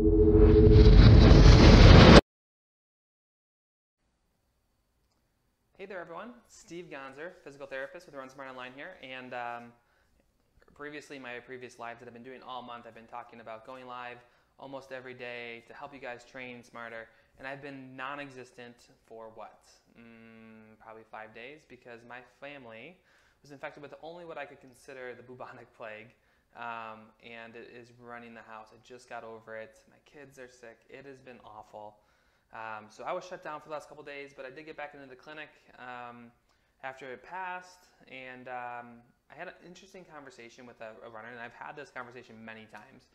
Hey there everyone, Steve Gonzer, physical therapist with Run Smart Online here, and previously, my previous lives that I've been doing all month, I've been talking about going live almost every day to help you guys train smarter, and I've been non-existent for what? Probably 5 days, because my family was infected with only what I could consider the bubonic plague, and it is running the house. I just got over it. My kids are sick. It has been awful. So I was shut down for the last couple days, but I did get back into the clinic after it passed, and I had an interesting conversation with a runner, and I've had this conversation many times,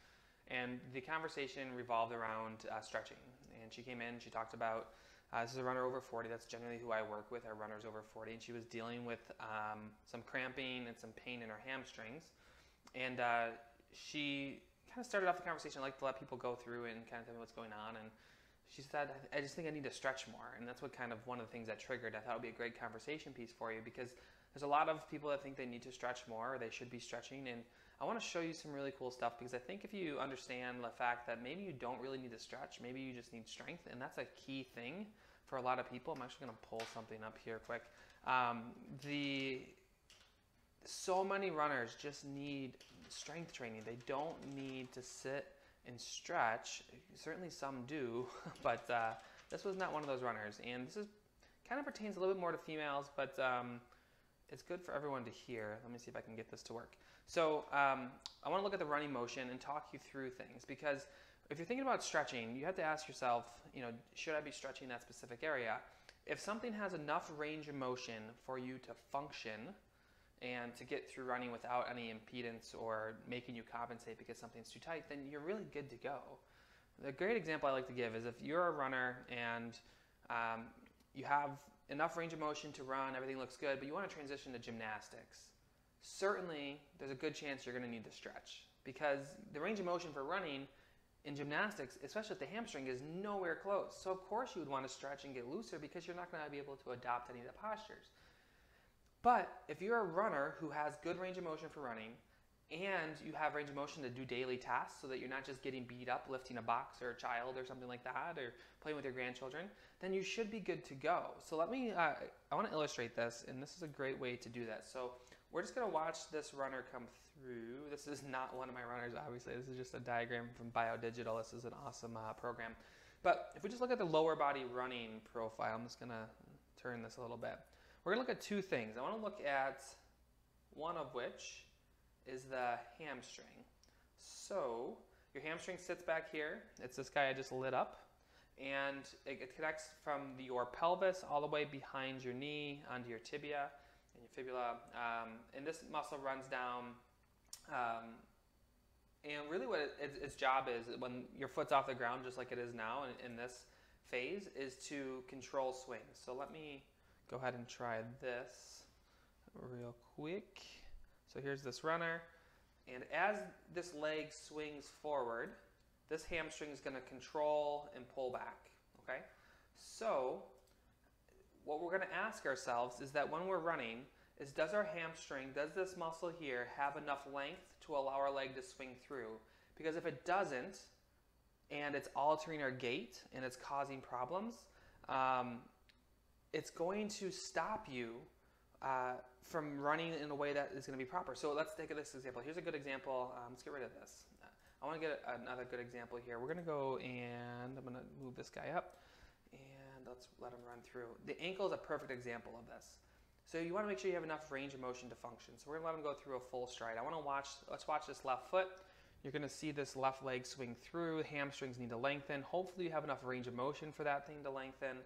and the conversation revolved around stretching. And she came in, she talked about, this is a runner over 40, that's generally who I work with, are runners over 40, and she was dealing with some cramping and some pain in her hamstrings, and she kind of started off the conversation. I like to let people go through and kind of tell me what's going on, and she said, I just think I need to stretch more, and that's what kind of one of the things that triggered. I thought it would be a great conversation piece for you, because there's a lot of people that think they need to stretch more, or they should be stretching, and I want to show you some really cool stuff, because I think if you understand the fact that maybe you don't really need to stretch, maybe you just need strength, and that's a key thing for a lot of people. I'm actually going to pull something up here quick. So many runners just need strength training. They don't need to sit and stretch. Certainly some do, but this was not one of those runners, and this is kind of pertains a little bit more to females, but it's good for everyone to hear. Let me see if I can get this to work. So I want to look at the running motion and talk you through things, because if you're thinking about stretching, you have to ask yourself, should I be stretching that specific area? If something has enough range of motion for you to function and to get through running without any impedance or making you compensate because something's too tight, then you're really good to go. The great example I like to give is if you're a runner and you have enough range of motion to run, everything looks good, but you want to transition to gymnastics. Certainly, there's a good chance you're going to need to stretch, because the range of motion for running in gymnastics, especially at the hamstring, is nowhere close. So of course you would want to stretch and get looser, because you're not going to be able to adopt any of the postures. But if you're a runner who has good range of motion for running, and you have range of motion to do daily tasks so that you're not just getting beat up lifting a box or a child or something like that, or playing with your grandchildren, then you should be good to go. So let me, I want to illustrate this, and this is a great way to do that. So we're just going to watch this runner come through. This is not one of my runners, obviously. This is just a diagram from BioDigital. This is an awesome program. But if we just look at the lower body running profile, I'm just going to turn this a little bit. We're going to look at two things. I want to look at one of which is the hamstring. So your hamstring sits back here. It's this guy I just lit up. And it connects from your pelvis all the way behind your knee onto your tibia and your fibula. And this muscle runs down. And really what its job is, when your foot's off the ground, just like it is now in this phase, is to control swings. So let me go ahead and try this real quick. So here's this runner, and as this leg swings forward, this hamstring is going to control and pull back, okay? So what we're going to ask ourselves is that when we're running, does our hamstring, does this muscle here have enough length to allow our leg to swing through? Because if it doesn't, and it's altering our gait and it's causing problems, it's going to stop you from running in a way that is going to be proper. So let's take this example. Here's a good example. Let's get rid of this. I want to get another good example here. We're going to go and I'm going to move this guy up, and let's let him run through. The ankle is a perfect example of this. So you want to make sure you have enough range of motion to function. So we're going to let him go through a full stride. Let's watch this left foot. You're going to see this left leg swing through. Hamstrings need to lengthen. Hopefully you have enough range of motion for that thing to lengthen.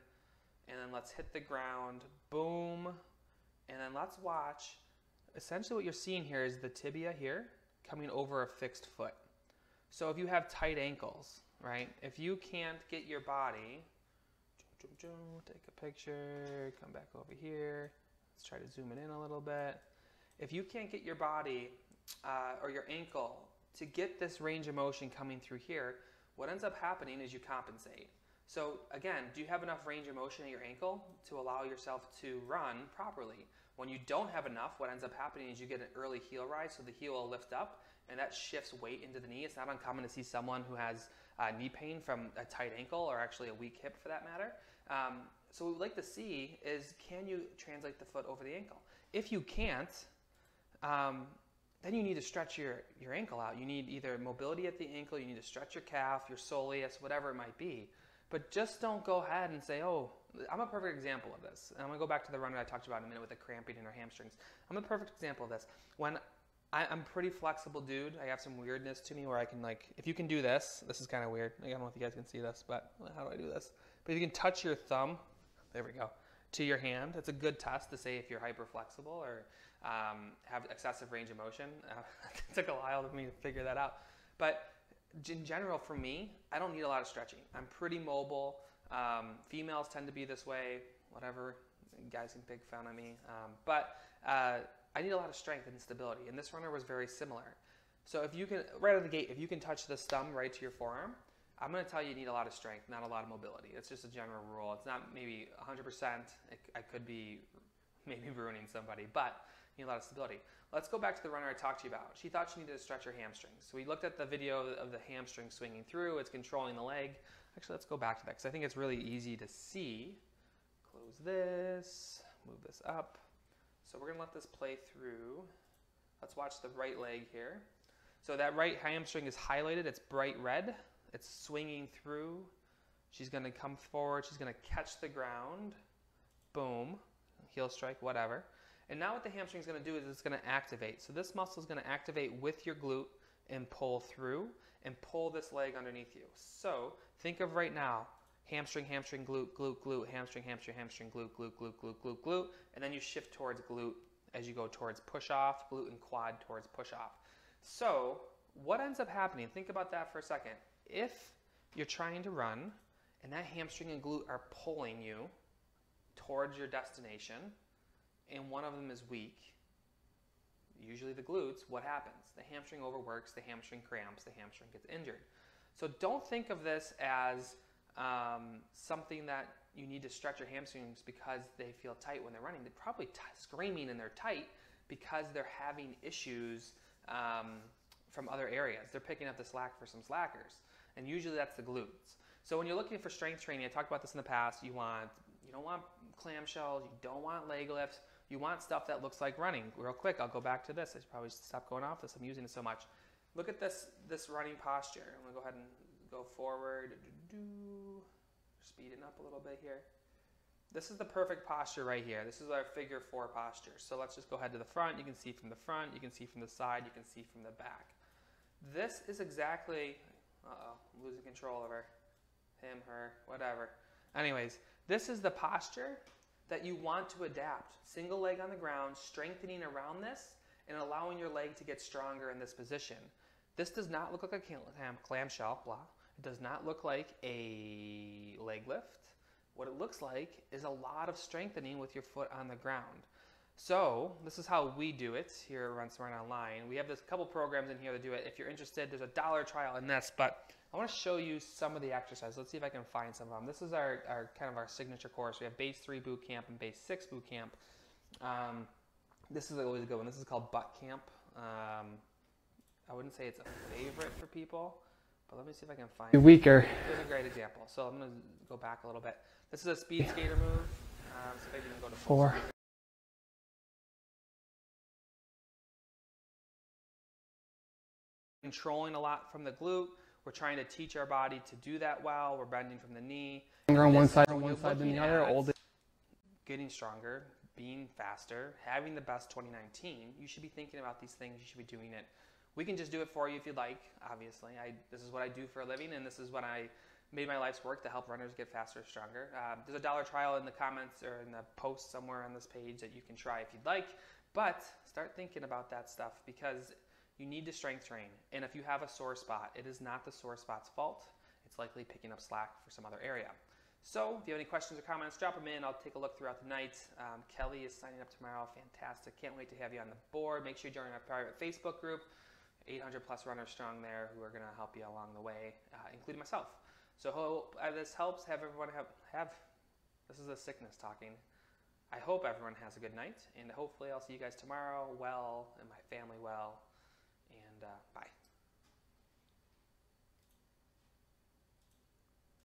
And then let's hit the ground, boom, and then let's watch. Essentially what you're seeing here is the tibia here coming over a fixed foot. So if you have tight ankles, right, if you can't get your body, take a picture, come back over here, let's try to zoom it in a little bit. If you can't get your body or your ankle to get this range of motion coming through here, what ends up happening is you compensate. So again, do you have enough range of motion at your ankle to allow yourself to run properly? When you don't have enough, what ends up happening is you get an early heel rise, so the heel will lift up, and that shifts weight into the knee. It's not uncommon to see someone who has knee pain from a tight ankle or actually a weak hip for that matter. So what we'd like to see is, can you translate the foot over the ankle? If you can't, then you need to stretch your ankle out. You need either mobility at the ankle, you need to stretch your calf, your soleus, whatever it might be. But just don't go ahead and say, oh, I'm a perfect example of this. And I'm going to go back to the runner I talked about in a minute with the cramping in her hamstrings. I'm a perfect example of this. When I'm a pretty flexible dude, I have some weirdness to me where I can, like, if you can do this, this is kind of weird. I don't know if you guys can see this, but how do I do this? But if you can touch your thumb, there we go, to your hand, it's a good test to say if you're hyper flexible or have excessive range of motion. It took a while for me to figure that out. But in general, for me, I don't need a lot of stretching. I'm pretty mobile. Females tend to be this way, whatever. Guys can pick fun on me. But I need a lot of strength and stability. And this runner was very similar. So if you can, right out of the gate, if you can touch this thumb right to your forearm, I'm going to tell you need a lot of strength, not a lot of mobility. It's just a general rule. It's not maybe 100%. I could be maybe ruining somebody, but you need a lot of stability. Let's go back to the runner I talked to you about. She thought she needed to stretch her hamstrings. So we looked at the video of the hamstring swinging through. It's controlling the leg. Actually, let's go back to that because I think it's really easy to see. Close this, move this up. So we're going to let this play through. Let's watch the right leg here. So that right hamstring is highlighted. It's bright red. It's swinging through. She's going to come forward. She's going to catch the ground. Boom. Heel strike, whatever. And now what the hamstring is going to do is it's going to activate. So this muscle is going to activate with your glute and pull through and pull this leg underneath you. So think of right now, hamstring, hamstring, glute, glute, glute, hamstring, hamstring, hamstring, glute, glute, glute, glute, glute, glute. And then you shift towards glute as you go towards push off, glute and quad towards push off. So what ends up happening, think about that for a second. If you're trying to run and that hamstring and glute are pulling you towards your destination and one of them is weak, usually the glutes, what happens? The hamstring overworks, the hamstring cramps, the hamstring gets injured. So don't think of this as something that you need to stretch your hamstrings because they feel tight when they're running. They're probably screaming and they're tight because they're having issues from other areas. They're picking up the slack for some slackers. And usually that's the glutes. So when you're looking for strength training, I talked about this in the past, you don't want clamshells, you don't want leg lifts, you want stuff that looks like running. Real quick, I'll go back to this. I should probably stop going off this. I'm using it so much. Look at this running posture. I'm going to go ahead and go forward. Speeding up a little bit here. This is the perfect posture right here. This is our figure 4 posture. So let's just go ahead to the front. You can see from the front, you can see from the side, you can see from the back. This is exactly, I'm losing control over him, her, whatever. Anyways, this is the posture that you want to adapt. Single leg on the ground, strengthening around this, and allowing your leg to get stronger in this position. This does not look like a clamshell, blah. It does not look like a leg lift. What it looks like is a lot of strengthening with your foot on the ground. So this is how we do it here at Run Smart Online. We have this couple programs in here that do it. If you're interested, there's a $1 trial in this, but I want to show you some of the exercises. Let's see if I can find some of them. This is our kind of our signature course. We have Base 3 Boot Camp and Base 6 Boot Camp. This is always a good one. This is called Butt Camp. I wouldn't say it's a favorite for people, but let me see if I can find weaker. Here's a great example. So I'm going to go back a little bit. This is a speed skater move. So maybe we can go to 4. Controlling a lot from the glute. We're trying to teach our body to do that well. We're bending from the knee. You're on one side than the other. Getting stronger, being faster, having the best 2019. You should be thinking about these things. You should be doing it. We can just do it for you if you'd like, obviously. This is what I do for a living, and this is what I made my life's work to help runners get faster, stronger. There's a $1 trial in the comments or in the post somewhere on this page that you can try if you'd like. But start thinking about that stuff because you need to strength train. And if you have a sore spot, it is not the sore spot's fault. It's likely picking up slack for some other area. So if you have any questions or comments, drop them in. I'll take a look throughout the night. Kelly is signing up tomorrow. Fantastic. Can't wait to have you on the board. Make sure you join our private Facebook group. 800 plus runners strong there who are going to help you along the way, including myself. So hope this helps. Have everyone have this is a sickness talking. I hope everyone has a good night, and hopefully I'll see you guys tomorrow well, and my family well, and bye.